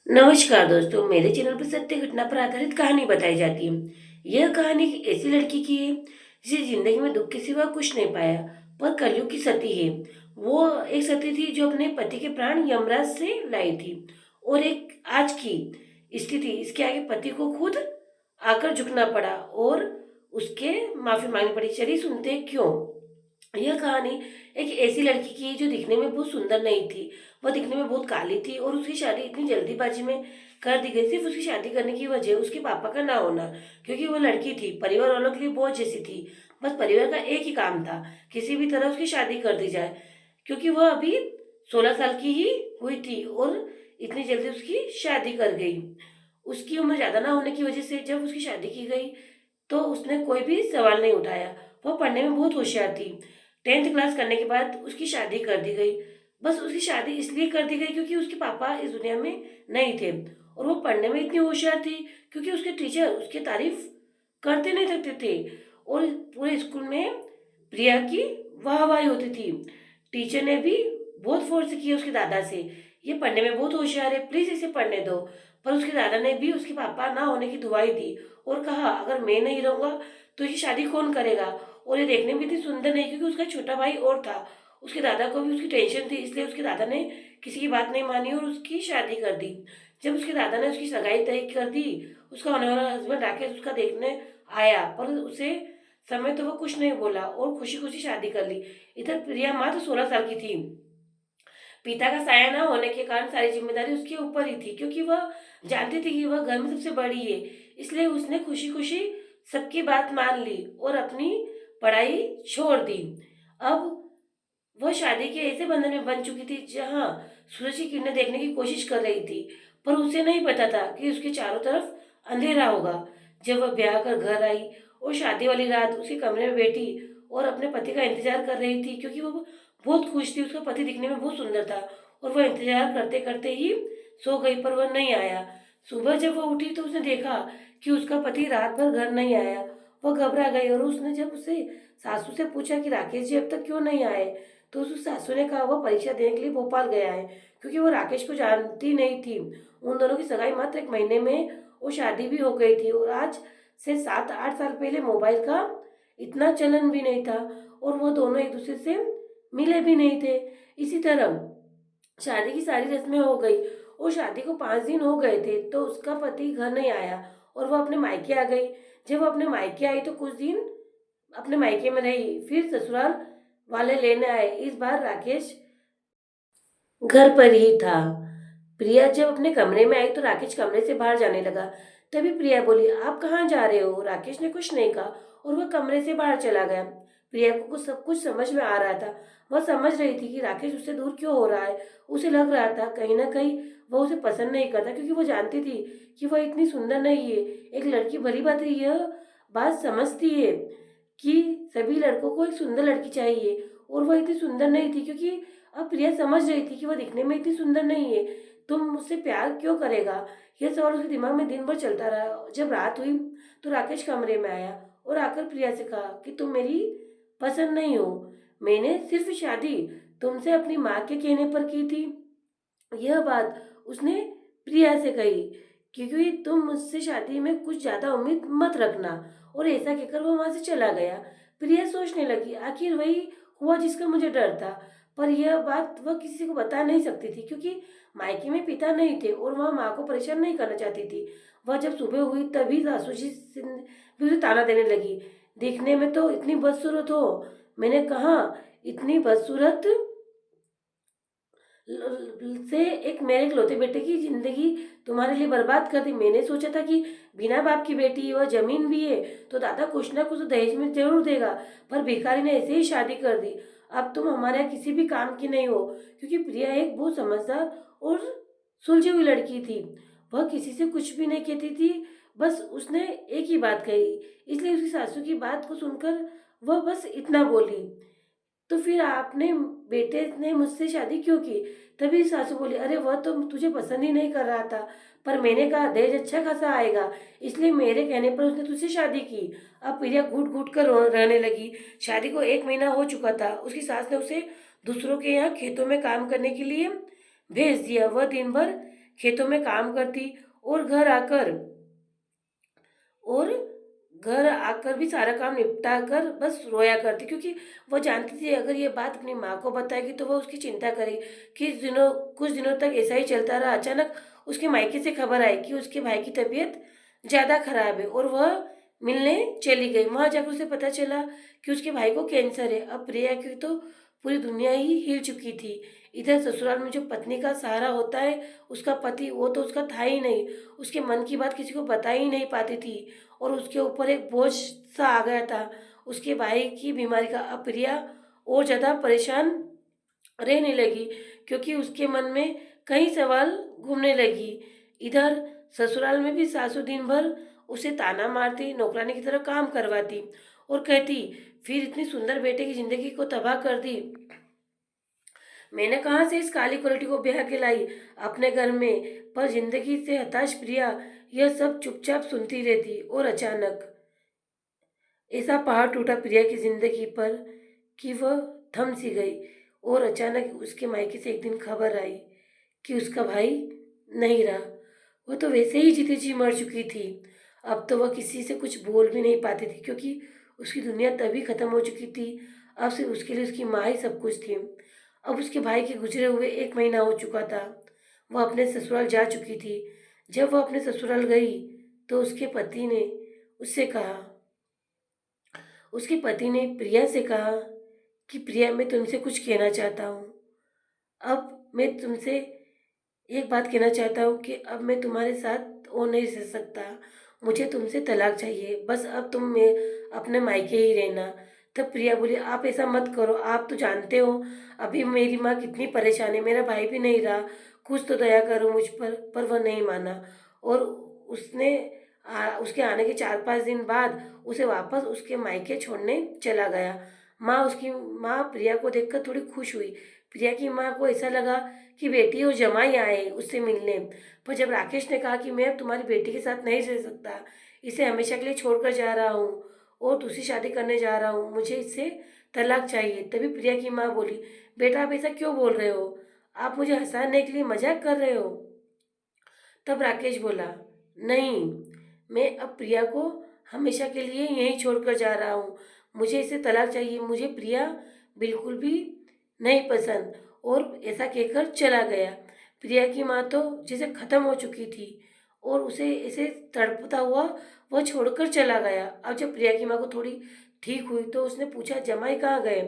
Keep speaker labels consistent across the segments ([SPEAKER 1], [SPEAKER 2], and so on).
[SPEAKER 1] नमस्कार दोस्तों, मेरे चैनल पर सत्य घटना पर आधारित कहानी बताई जाती है। यह कहानी एक ऐसी लड़की की है जिसे जिंदगी में दुख के सिवा कुछ नहीं पाया, पर कलयुग की सती है। वो एक सती थी जो अपने पति के प्राण यमराज से लाई थी, और एक आज की स्थिति इसके आगे पति को खुद आकर झुकना पड़ा और उसके माफी मांगनी पड़ी। चलिए सुनते हैं क्यों। यह कहानी एक ऐसी लड़की की है जो दिखने में बहुत सुंदर नहीं थी। वह दिखने में बहुत काली थी और उसकी शादी इतनी जल्दीबाजी में कर दी गई। सिर्फ उसकी शादी करने की वजह उसके पापा का ना होना, क्योंकि वह लड़की थी, परिवार वालों के लिए बोझ जैसी थी। बस परिवार का एक ही काम था, किसी भी तरह उसकी शादी कर दी जाए, क्योंकि वह अभी 16 साल की ही हुई थी और इतनी जल्दी उसकी शादी कर गई। उसकी उम्र ज्यादा ना होने की वजह से जब उसकी शादी की गई तो उसने कोई भी सवाल नहीं उठाया। वह पढ़ने में बहुत होशियार थी। 10th क्लास करने के बाद उसकी शादी कर दी गई। बस उसकी शादी इसलिए कर दी गई क्योंकि उसके पापा इस दुनिया में नहीं थे, और वो पढ़ने में इतनी होशियार थी क्योंकि उसके टीचर उसकी तारीफ करते नहीं थकते थे। और पूरे स्कूल में प्रिया की वाहवाही होती थी। टीचर ने भी बहुत फोर्स किया उसके दादा से, ये पढ़ने में बहुत होशियार है, प्लीज इसे पढ़ने दो। पर उसके दादा ने भी उसके पापा ना होने की दुआई दी और कहा अगर मैं नहीं रहूंगा तो ये शादी कौन करेगा। और ये देखने में इतनी सुंदर नहीं, क्योंकि उसका छोटा भाई और था। उसके दादा को भी उसकी टेंशन थी, इसलिए उसके दादा ने किसी की बात नहीं मानी और उसकी शादी कर दी। जब उसके दादा ने उसकी सगाई तय कर दी, उसका होने वाला हस्बैंड राकेश उसका देखने आया, पर उसे समय तो वो कुछ नहीं बोला और खुशी खुशी शादी कर ली। इधर प्रिया मात्र 16 साल की थी। पिता का साया ना होने के कारण सारी जिम्मेदारी उसके ऊपर ही थी, क्योंकि वह जानती थी कि वह घर में सबसे बड़ी है। इसलिए उसने खुशी खुशी सबकी बात मान ली और अपनी पढ़ाई छोड़ दी। अब वह शादी के ऐसे बंधन में बन चुकी थी जहां सूरज की किरणें देखने की कोशिश कर रही थी, पर उसे नहीं पता था कि उसके चारों तरफ अंधेरा होगा। जब वह ब्याह कर घर आई और शादी वाली रात उसके कमरे में बैठी और अपने पति का इंतजार कर रही थी, क्योंकि वो बहुत खुश थी, उसका पति दिखने में बहुत सुंदर था। और वह इंतजार करते करते ही सो गई, पर वह नहीं आया। सुबह जब वह उठी तो उसने देखा कि उसका पति रात भर घर नहीं आया। वह घबरा गई और उसने जब उसे सासू से पूछा कि राकेश जी अब तक क्यों नहीं आए, तो उस सासू ने कहा वह परीक्षा देने के लिए भोपाल गया है, क्योंकि वो राकेश को जानती नहीं थी। उन दोनों की सगाई मात्र एक महीने में वो शादी भी हो गई थी, और आज से 7-8 साल पहले मोबाइल का इतना चलन भी नहीं था और वो दोनों एक दूसरे से मिले भी नहीं थे। इसी तरह शादी की सारी रस्में हो गई और शादी को 5 दिन हो गए थे तो उसका पति घर नहीं आया और वो अपने मायके आ गई। जब वो अपने मायके आई तो कुछ दिन अपने मायके में रही, फिर ससुराल वाले लेने आए। इस बार राकेश घर पर ही था। प्रिया जब अपने कमरे में आई तो राकेश कमरे से बाहर जाने लगा। तभी प्रिया बोली आप कहाँ जा रहे हो। राकेश ने कुछ नहीं कहा और वह कमरे से बाहर चला गया। प्रिया को सब कुछ समझ में आ रहा था। वह समझ रही थी कि राकेश उससे दूर क्यों हो रहा है। उसे लग रहा था कहीं ना कहीं वह उसे पसंद नहीं करता, क्योंकि वो जानती थी कि वह इतनी सुंदर नहीं है। एक लड़की भली बात है यह बात समझती है कि सभी लड़कों को एक सुंदर लड़की चाहिए, और वह इतनी सुंदर नहीं थी, क्योंकि अब प्रिया समझ रही थी कि वह दिखने में इतनी सुंदर नहीं है। तुम मुझसे प्यार क्यों करेगा, यह सवाल उसके दिमाग में दिन भर चलता रहा। जब रात हुई तो राकेश कमरे में आया और आकर प्रिया से कहा कि तुम मेरी पसंद नहीं हो। मैंने सिर्फ शादी तुमसे अपनी माँ के कहने पर की थी। यह बात उसने प्रिया से कही, क्योंकि तुम मुझसे शादी में कुछ ज्यादा उम्मीद मत रखना। और ऐसा कहकर वो वहां से चला गया। प्रिया सोचने लगी आखिर वही हुआ जिसका मुझे डर था। पर यह बात वह किसी को बता नहीं सकती थी, क्योंकि मायके में पिता नहीं थे और वह माँ को परेशान नहीं करना चाहती थी। वह जब सुबह हुई तभी सासू जी भी उसे ताना देने लगी, देखने में तो इतनी बदसूरत हो। मैंने कहा इतनी बदसूरत से एक मेरे इकलौते बेटे की जिंदगी तुम्हारे लिए बर्बाद कर दी। मैंने सोचा था कि बिना बाप की बेटी वह जमीन भी है तो दादा कुछ ना कुछ तो दहेज में जरूर देगा, पर भिखारी ने ऐसे ही शादी कर दी। अब तुम हमारे यहाँ किसी भी काम की नहीं हो। क्योंकि प्रिया एक बहुत समझदार और सुलझी हुई लड़की थी। वह किसी से कुछ भी नहीं कहती थी, बस उसने एक ही बात कही। इसलिए उसकी सासू की बात को सुनकर वह बस इतना बोली, तो फिर आपने बेटे ने मुझसे शादी क्यों की। तभी सासू बोली अरे वह तो तुझे पसंद ही नहीं कर रहा था, पर मैंने कहा दहेज अच्छा खासा आएगा, इसलिए मेरे कहने पर उसने तुझसे शादी की। अब प्रिया घुट घुट कर रहने लगी। शादी को 1 महीना हो चुका था। उसकी सास ने उसे दूसरों के यहाँ खेतों में काम करने के लिए भेज दिया। वह दिन भर खेतों में काम करती और और घर आकर भी सारा काम निपटा कर बस रोया करती, क्योंकि वो जानती थी अगर ये बात अपनी माँ को बताएगी तो वो उसकी चिंता करेगी। कुछ दिनों तक ऐसा ही चलता रहा। अचानक उसके मायके से खबर आई कि उसके भाई की तबीयत ज़्यादा खराब है और वह मिलने चली गई। वहाँ जाकर उसे पता चला कि उसके भाई को कैंसर है। अब प्रिया की तो पूरी दुनिया ही हिल चुकी थी। इधर ससुराल में जो पत्नी का सहारा होता है, उसका पति वो तो उसका था ही नहीं। उसके मन की बात किसी को बता ही नहीं पाती थी और उसके ऊपर एक बोझ सा आ गया था उसके भाई की बीमारी का। अब प्रिया और ज़्यादा परेशान रहने लगी, क्योंकि उसके मन में कई सवाल घूमने लगी। इधर ससुराल में भी सासू दिन भर उसे ताना मारती, नौकरानी की तरह काम करवाती और कहती, फिर इतनी सुंदर बेटे की जिंदगी को तबाह कर दी। मैंने कहाँ से इस काली कोलटी को ब्याह के लाई अपने घर में। पर जिंदगी से हताश प्रिया यह सब चुपचाप सुनती रहती और अचानक ऐसा पहाड़ टूटा प्रिया की जिंदगी पर कि वह थम सी गई। और अचानक उसके मायके से एक दिन खबर आई कि उसका भाई नहीं रहा। वो तो वैसे ही जीती जी मर चुकी थी। अब तो वह किसी से कुछ बोल भी नहीं पाती थी, क्योंकि उसकी दुनिया तभी खत्म हो चुकी थी। अब सिर्फ उसके लिए उसकी माँ ही सब कुछ थी। अब उसके भाई के गुजरे हुए 1 महीना हो चुका था। वह अपने ससुराल जा चुकी थी। जब वह अपने ससुराल गई तो उसके पति ने प्रिया से कहा कि प्रिया, मैं तुमसे कुछ कहना चाहता हूँ। अब मैं तुमसे एक बात कहना चाहता हूँ कि अब मैं तुम्हारे साथ और नहीं रह सकता। मुझे तुमसे तलाक चाहिए। बस अब तुम मैं अपने मायके ही रहना। तब प्रिया बोली, आप ऐसा मत करो। आप तो जानते हो अभी मेरी माँ कितनी परेशान है। मेरा भाई भी नहीं रहा। कुछ तो दया करो मुझ पर वह नहीं माना। और उसके आने के 4-5 दिन बाद उसे वापस उसके मायके छोड़ने चला गया। उसकी माँ प्रिया को देखकर थोड़ी खुश हुई। प्रिया की माँ को ऐसा लगा कि बेटी और जमाई आए उससे मिलने। पर जब राकेश ने कहा कि मैं अब तुम्हारी बेटी के साथ नहीं रह सकता, इसे हमेशा के लिए छोड़कर जा रहा हूँ और दूसरी शादी करने जा रहा हूँ, मुझे इससे तलाक चाहिए, तभी प्रिया की माँ बोली, बेटा आप ऐसा क्यों बोल रहे हो? आप मुझे हंसाने के लिए मजाक कर रहे हो? तब राकेश बोला, नहीं, मैं अब प्रिया को हमेशा के लिए यहीं छोड़कर जा रहा हूँ। मुझे इसे तलाक चाहिए। मुझे प्रिया बिल्कुल भी नहीं पसंद। और ऐसा कहकर चला गया। प्रिया की माँ तो जैसे खत्म हो चुकी थी और उसे ऐसे तड़पता हुआ वह छोड़कर चला गया। अब जब प्रिया की माँ को थोड़ी ठीक हुई तो उसने पूछा, जमाई कहाँ गए?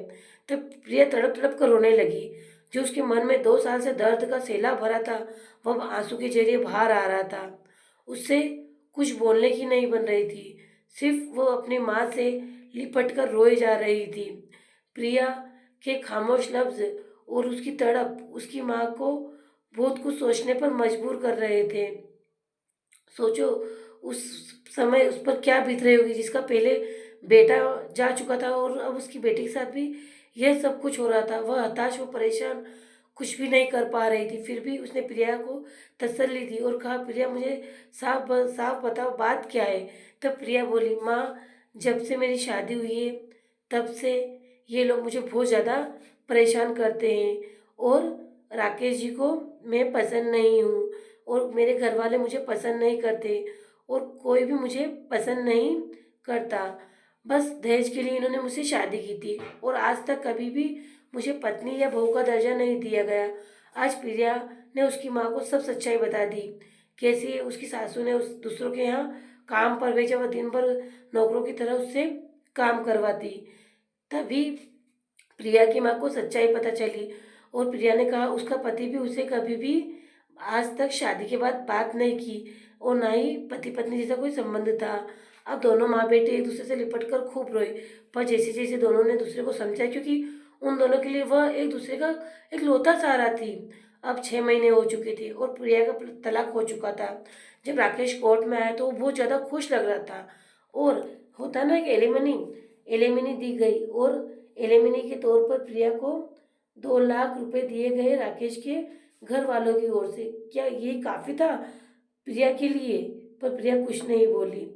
[SPEAKER 1] तब प्रिया तड़प तड़प कर रोने लगी। जो उसके मन में 2 साल से दर्द का सैलाब भरा था, वह आंसू के जरिए बाहर आ रहा था। उससे कुछ बोलने की नहीं बन रही थी। सिर्फ वो अपनी माँ से लिपट कर रोए जा रही थी। प्रिया के खामोश लफ्ज और उसकी तड़प उसकी माँ को बहुत कुछ सोचने पर मजबूर कर रहे थे। सोचो उस समय उस पर क्या बीत रही होगी, जिसका पहले बेटा जा चुका था और अब उसकी बेटी के साथ भी यह सब कुछ हो रहा था। वह हताश व परेशान कुछ भी नहीं कर पा रही थी। फिर भी उसने प्रिया को तसल्ली दी और कहा, प्रिया मुझे साफ बताओ बात क्या है? तब प्रिया बोली, माँ, जब से मेरी शादी हुई है तब से ये लोग मुझे बहुत ज़्यादा परेशान करते हैं और राकेश जी को मैं पसंद नहीं हूँ और मेरे घर वाले मुझे पसंद नहीं करते और कोई भी मुझे पसंद नहीं करता। बस दहेज के लिए इन्होंने मुझसे शादी की थी और आज तक कभी भी मुझे पत्नी या बहू का दर्जा नहीं दिया गया। आज प्रिया ने उसकी माँ को सब सच्चाई बता दी। कैसे उसकी सासू ने उस दूसरों के यहाँ काम पर भेजा, वह दिन भर नौकरों की तरह उससे काम करवाती। तभी प्रिया की माँ को सच्चाई पता चली और प्रिया ने कहा उसका पति भी उसे कभी भी आज तक शादी के बाद बात नहीं की और ना ही पति पत्नी जैसा कोई संबंध था। अब दोनों माँ बेटे एक दूसरे से लिपट कर खूब रोए। पर जैसे जैसे दोनों ने दूसरे को समझा, क्योंकि उन दोनों के लिए वह एक दूसरे का एक लौता सहारा थी। अब 6 महीने हो चुके थे और प्रिया का तलाक हो चुका था। जब राकेश कोर्ट में आया तो वो बहुत ज़्यादा खुश लग रहा था और होता ना कि एलिमनी दी गई और एलिमनी के तौर पर प्रिया को 2 लाख रुपए दिए गए राकेश के घर वालों की ओर से। क्या ये काफ़ी था प्रिया के लिए? पर प्रिया कुछ नहीं बोली।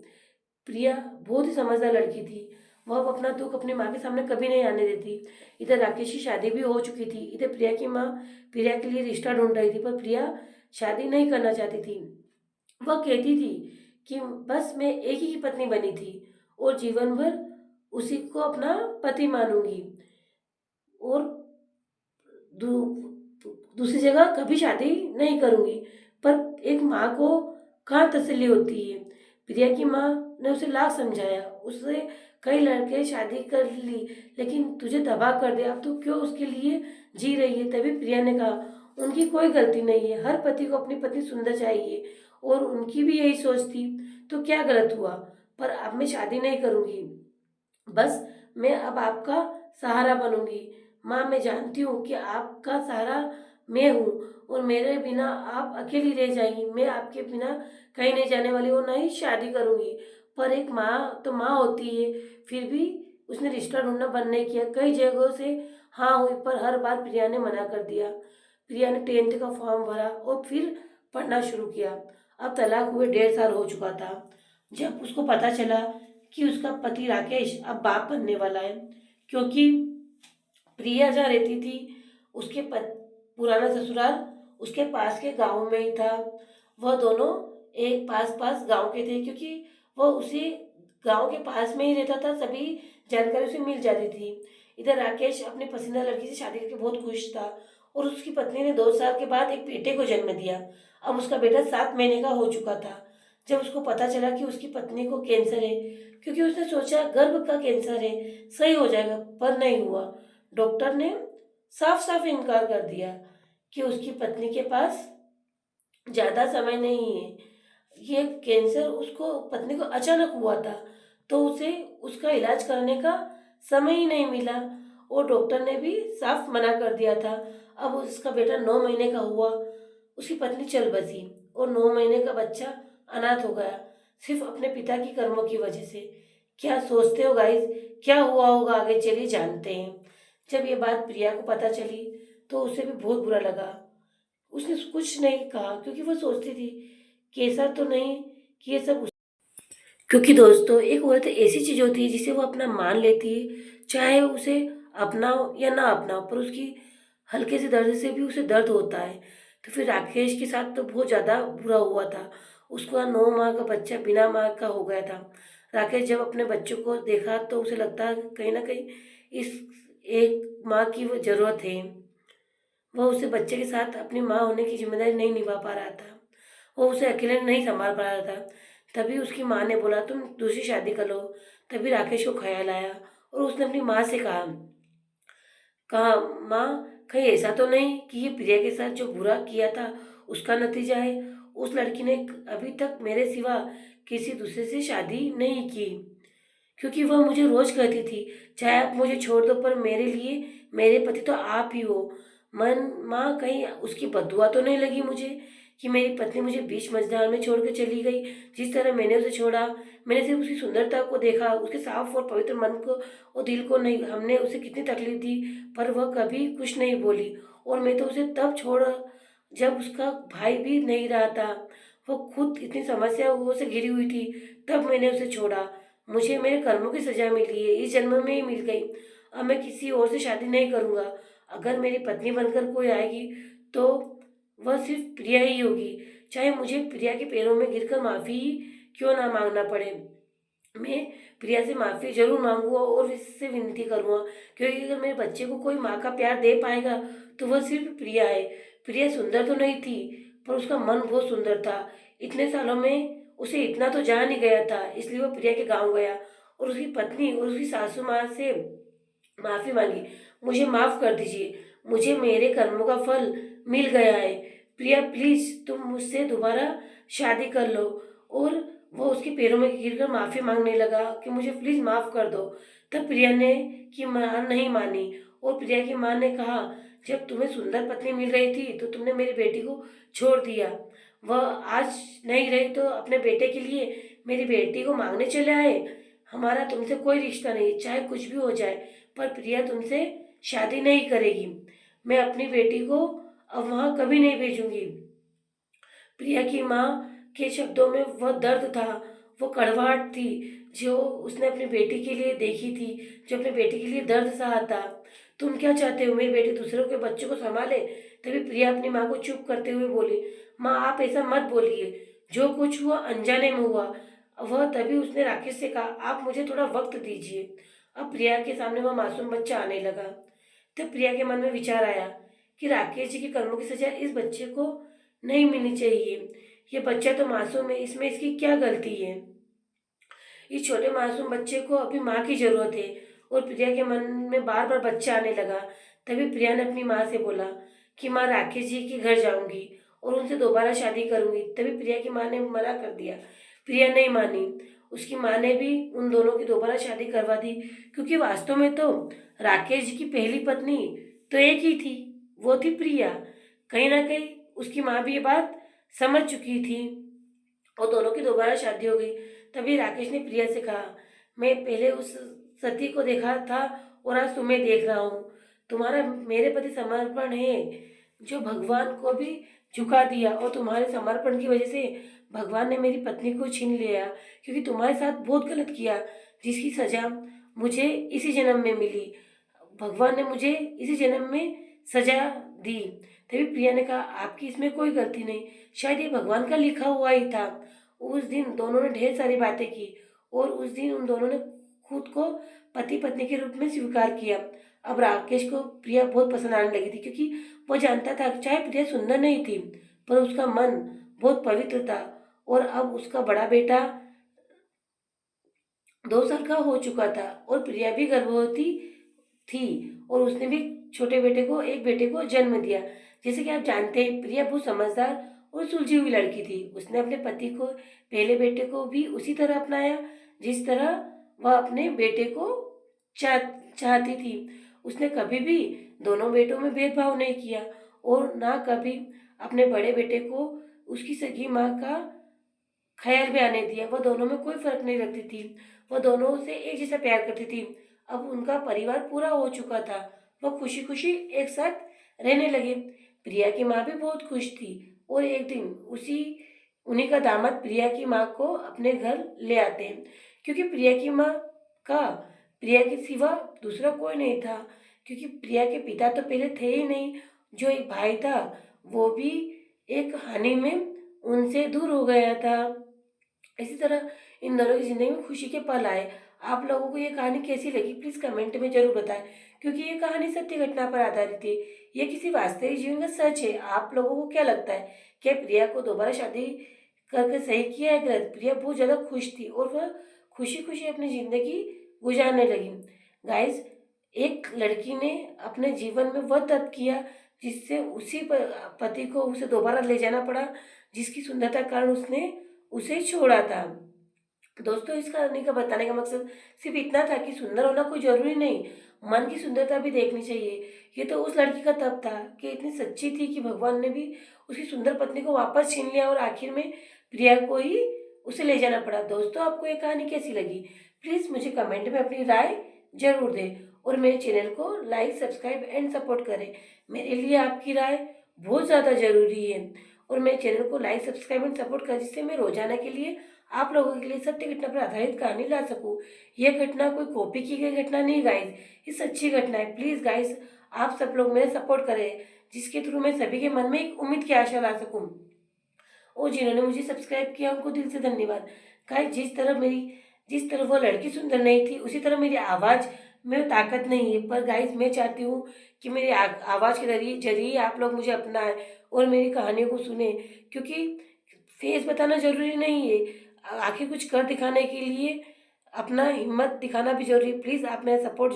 [SPEAKER 1] प्रिया बहुत ही समझदार लड़की थी। वह अब अपना दुख अपनी माँ के सामने कभी नहीं आने देती। इधर राकेश की शादी भी हो चुकी थी। इधर प्रिया की माँ प्रिया के लिए रिश्ता ढूंढ रही थी, पर प्रिया शादी नहीं करना चाहती थी। वह कहती थी कि बस मैं एक ही की पत्नी बनी थी और जीवन भर उसी को अपना पति मानूंगी और दू, दूसरी जगह कभी शादी नहीं करूंगी। पर एक माँ को कहाँ तसल्ली होती है। प्रिया की माँ ने उसे लाख समझाया, उससे कई लड़के शादी कर ली लेकिन तुझे तबाह कर दिया, अब तू क्यों उसके लिए जी रही है। तभी प्रिया ने कहा उनकी कोई गलती नहीं है, हर पति को अपनी पत्नी सुंदर चाहिए और उनकी भी यही सोच थी, तो क्या गलत हुआ। पर अब मैं शादी नहीं करूंगी, बस मैं अब आपका सहारा बनूंगी। माँ मैं जानती हूँ कि आपका सहारा मैं हूँ और मेरे बिना आप अकेली रह जाएंगी। मैं आपके बिना कहीं नहीं जाने वाली और ना ही शादी करूँगी। पर एक माँ तो माँ होती है। फिर भी उसने रिश्ता ढूंढना बंद नहीं किया। कई जगहों से हाँ हुई पर हर बार प्रिया ने मना कर दिया। प्रिया ने 10th का फॉर्म भरा और फिर पढ़ना शुरू किया। अब तलाक हुए 1.5 साल हो चुका था जब उसको पता चला कि उसका पति राकेश अब बाप बनने वाला है। क्योंकि प्रिया जहाँ रहती थी उसके पुराना ससुराल उसके पास के गांव में ही था। वह दोनों एक पास पास गांव के थे क्योंकि वह उसी गांव के पास में ही रहता था। सभी जानकारी उसे मिल जाती थी। इधर राकेश अपनी पसंदीदा लड़की से शादी करके बहुत खुश था और उसकी पत्नी ने 2 साल के बाद एक बेटे को जन्म दिया। अब उसका बेटा 7 महीने का हो चुका था जब उसको पता चला कि उसकी पत्नी को कैंसर है। क्योंकि उसने सोचा गर्भ का कैंसर है, सही हो जाएगा, पर नहीं हुआ। डॉक्टर ने साफ साफ इनकार कर दिया कि उसकी पत्नी के पास ज़्यादा समय नहीं है। ये कैंसर उसको पत्नी को अचानक हुआ था तो उसे उसका इलाज करने का समय ही नहीं मिला और डॉक्टर ने भी साफ मना कर दिया था। अब उसका बेटा 9 महीने का हुआ, उसकी पत्नी चल बसी और 9 महीने का बच्चा अनाथ हो गया सिर्फ अपने पिता की कर्मों की वजह से। क्या सोचते हो गाइस, क्या हुआ होगा आगे, चलिए जानते हैं। जब ये बात प्रिया को पता चली तो उसे भी बहुत बुरा लगा। उसने कुछ नहीं कहा क्योंकि वो सोचती थी कि ऐसा तो नहीं कि ये सब क्योंकि दोस्तों एक औरत ऐसी चीज होती है जिसे वो अपना मान लेती है, चाहे उसे अपनाओ या ना अपनाओ, पर उसकी हल्के से दर्द से भी उसे दर्द होता है। तो फिर राकेश के साथ तो बहुत ज़्यादा बुरा हुआ था। उसका 9 माह का बच्चा बिना माँ का हो गया था। राकेश जब अपने बच्चों को देखा तो उसे लगता कहीं ना कहीं इस एक माँ की वो ज़रूरत है। वह उसे बच्चे के साथ अपनी माँ होने की जिम्मेदारी नहीं निभा पा रहा था। वो उसे अकेले नहीं संभाल पा रहा था। तभी उसकी माँ ने बोला तुम दूसरी शादी कर लो। तभी राकेश को ख्याल आया और उसने अपनी माँ से कहा माँ कहीं ऐसा तो नहीं कि ये प्रिया के साथ जो बुरा किया था उसका नतीजा है। उस लड़की ने अभी तक मेरे सिवा किसी दूसरे से शादी नहीं की क्योंकि वह मुझे रोज कहती थी चाहे आप मुझे छोड़ दो पर मेरे लिए मेरे पति तो आप ही हो। मन माँ कहीं उसकी बददुआ तो नहीं लगी मुझे कि मेरी पत्नी मुझे बीच मझधार में छोड़ कर चली गई। जिस तरह मैंने उसे छोड़ा, मैंने सिर्फ उसकी सुंदरता को देखा, उसके साफ और पवित्र मन को और दिल को नहीं। हमने उसे कितनी तकलीफ दी पर वह कभी कुछ नहीं बोली और मैं तो उसे तब छोड़ा जब उसका भाई भी नहीं रहा था। वो खुद इतनी समस्याओं से घिरी हुई थी, तब मैंने उसे छोड़ा। मुझे मेरे कर्मों की सजा मिली है, इस जन्म में ही मिल गई। अब मैं किसी और से शादी नहीं करूँगा। अगर मेरी पत्नी बनकर कोई आएगी तो वह सिर्फ प्रिया ही होगी, चाहे मुझे प्रिया के पैरों में गिरकर माफ़ी ही क्यों ना मांगना पड़े। मैं प्रिया से माफ़ी जरूर मांगूंगा और इससे विनती करूँगा क्योंकि अगर मेरे बच्चे को कोई माँ का प्यार दे पाएगा तो वह सिर्फ प्रिया है। प्रिया सुंदर तो नहीं थी पर उसका मन बहुत सुंदर था। इतने सालों में उसे इतना तो जान ही गया था, इसलिए वो प्रिया के गांव गया और उसकी पत्नी और उसकी सासू माँ से माफ़ी मांगी। मुझे माफ़ कर दीजिए, मुझे मेरे कर्मों का फल मिल गया है। प्रिया प्लीज़ तुम मुझसे दोबारा शादी कर लो। और वो उसके पैरों में गिरकर माफ़ी मांगने लगा कि मुझे प्लीज़ माफ़ कर दो। तब प्रिया ने की मां नहीं मानी और प्रिया की माँ ने कहा जब तुम्हें सुंदर पत्नी मिल रही थी तो तुमने मेरी बेटी को छोड़ दिया। वह आज नहीं रही तो अपने बेटे के लिए मेरी बेटी को मांगने चले आए। हमारा तुमसे कोई रिश्ता नहीं, चाहे कुछ भी हो जाए, पर प्रिया तुमसे शादी नहीं करेगी। मैं अपनी बेटी को अब वहाँ कभी नहीं भेजूंगी। प्रिया की माँ के शब्दों में वह दर्द था, वो कड़वाहट थी जो उसने अपनी बेटी के लिए देखी थी, जो अपने बेटी के लिए दर्द सहा था। तुम क्या चाहते हो मेरी बेटी दूसरों के बच्चों को संभाले? तभी प्रिया अपनी माँ को चुप करते हुए बोली माँ आप ऐसा मत बोलिए, जो कुछ हुआ अनजाने में हुआ। वह तभी उसने राकेश से कहा, आप मुझे थोड़ा वक्त दीजिए। अब प्रिया के सामने वह मासूम बच्चा आने लगा। तब प्रिया के मन में विचार आया कि राकेश जी के कर्मों की सजा इस बच्चे को नहीं मिलनी चाहिए। ये बच्चा तो मासूम है, इसमें इसकी क्या गलती है। इस छोटे मासूम बच्चे को अभी माँ की जरूरत है। और प्रिया के मन में बार बार बच्चा आने लगा। तभी प्रिया ने अपनी माँ से बोला कि माँ राकेश जी के घर जाऊंगी और उनसे दोबारा शादी करूंगी। तभी प्रिया की माँ ने मना कर दिया। प्रिया नहीं मानी। उसकी माँ ने भी उन दोनों की दोबारा शादी करवा दी, क्योंकि वास्तव में तो राकेश जी की पहली पत्नी तो एक ही थी, वो थी प्रिया। कहीं ना कहीं उसकी माँ भी ये बात समझ चुकी थी और दोनों की दोबारा शादी हो गई। तभी राकेश ने प्रिया से कहा, मैं पहले उस सती को देखा था और आज तुम्हें देख रहा हूँ। तुम्हारा मेरे प्रति समर्पण है जो भगवान को भी झुका दिया, और तुम्हारे समर्पण की वजह से भगवान ने मेरी पत्नी को छीन लिया, क्योंकि तुम्हारे साथ बहुत गलत किया, जिसकी सजा मुझे इसी जन्म में मिली। भगवान ने मुझे इसी जन्म में सजा दी। तभी प्रिया ने कहा, आपकी इसमें कोई गलती नहीं, शायद ये भगवान का लिखा हुआ ही था। उस दिन दोनों ने ढेर सारी बातें की और उस दिन उन दोनों ने खुद को पति पत्नी के रूप में स्वीकार किया। अब राकेश को प्रिया बहुत पसंद आने लगी थी, क्योंकि वो जानता था कि चाहे प्रिया सुंदर नहीं थी, पर उसका मन बहुत पवित्र था। और अब उसका बड़ा बेटा 2 साल का हो चुका था और प्रिया भी गर्भवती थी, और उसने भी छोटे बेटे को एक बेटे को जन्म दिया। जैसे कि आप जानते हैं, प्रिया बहुत समझदार और सुलझी हुई लड़की थी। उसने अपने पति को, पहले बेटे को भी उसी तरह अपनाया जिस तरह वह अपने बेटे को चाह चाहती थी। उसने कभी भी दोनों बेटों में भेदभाव नहीं किया और ना कभी अपने बड़े बेटे को उसकी सगी माँ का ख्याल भी आने दिया। वह दोनों में कोई फर्क नहीं रखती थी, वह दोनों से एक जैसा प्यार करती थी। अब उनका परिवार पूरा हो चुका था, वह खुशी खुशी एक साथ रहने लगे। प्रिया की माँ भी बहुत खुश थी और एक दिन उसी उन्हीं का दामाद प्रिया की माँ को अपने घर ले आते हैं, क्योंकि प्रिया की माँ का प्रिया के सिवा दूसरा कोई नहीं था। क्योंकि प्रिया के पिता तो पहले थे ही नहीं, जो एक भाई था वो भी एक हानि में उनसे दूर हो गया था। इसी तरह इन दोनों की जिंदगी में खुशी के पल आए। आप लोगों को ये कहानी कैसी लगी प्लीज कमेंट में जरूर बताएं, क्योंकि ये कहानी सत्य घटना पर आधारित है। ये किसी वास्तविक जीवन का सच है। आप लोगों को क्या लगता है, क्या प्रिया को दोबारा शादी करके सही किया है गलत? प्रिया बहुत ज्यादा खुश थी और वह खुशी खुशी अपनी जिंदगी गुजारने लगी। गाइस, एक लड़की ने अपने जीवन में वह तब किया जिससे उसी पति को उसे दोबारा ले जाना पड़ा, जिसकी सुंदरता के कारण उसने उसे छोड़ा था। दोस्तों, इस कहानी का बताने का मकसद सिर्फ इतना था कि सुंदर होना कोई जरूरी नहीं, मन की सुंदरता भी देखनी चाहिए। ये तो उस लड़की का तब था कि इतनी सच्ची थी कि भगवान ने भी उसकी सुंदर पत्नी को वापस छीन लिया और आखिर में प्रिया को ही उसे ले जाना पड़ा। दोस्तों, आपको ये कहानी कैसी लगी प्लीज मुझे कमेंट में अपनी राय जरूर दें और मेरे चैनल को लाइक सब्सक्राइब एंड सपोर्ट करें। मेरे लिए आपकी राय बहुत ज़्यादा जरूरी है और मेरे चैनल को लाइक सब्सक्राइब एंड सपोर्ट करें, जिससे मैं रोजाना के लिए आप लोगों के लिए सत्य घटना पर आधारित कहानी ला सकूं। यह घटना कोई कॉपी की गई घटना नहीं गाइस, ये सच्ची घटना है। प्लीज गाइस, आप सब लोग मेरा सपोर्ट करें, जिसके थ्रू मैं सभी के मन में एक उम्मीद की आशा ला सकूं। और जिन्होंने मुझे सब्सक्राइब किया उनको दिल से धन्यवाद। गाइस, जिस तरह वो लड़की सुंदर नहीं थी, उसी तरह मेरी आवाज़ में ताकत नहीं है। पर गाइस, मैं चाहती हूँ कि मेरी आवाज़ के जरिए जरिए आप लोग मुझे अपनाएं और मेरी कहानियों को सुने, क्योंकि फेस बताना जरूरी नहीं है, आखिर कुछ कर दिखाने के लिए अपना हिम्मत दिखाना भी जरूरी है। प्लीज़ आप मेरा सपोर्ट जरूर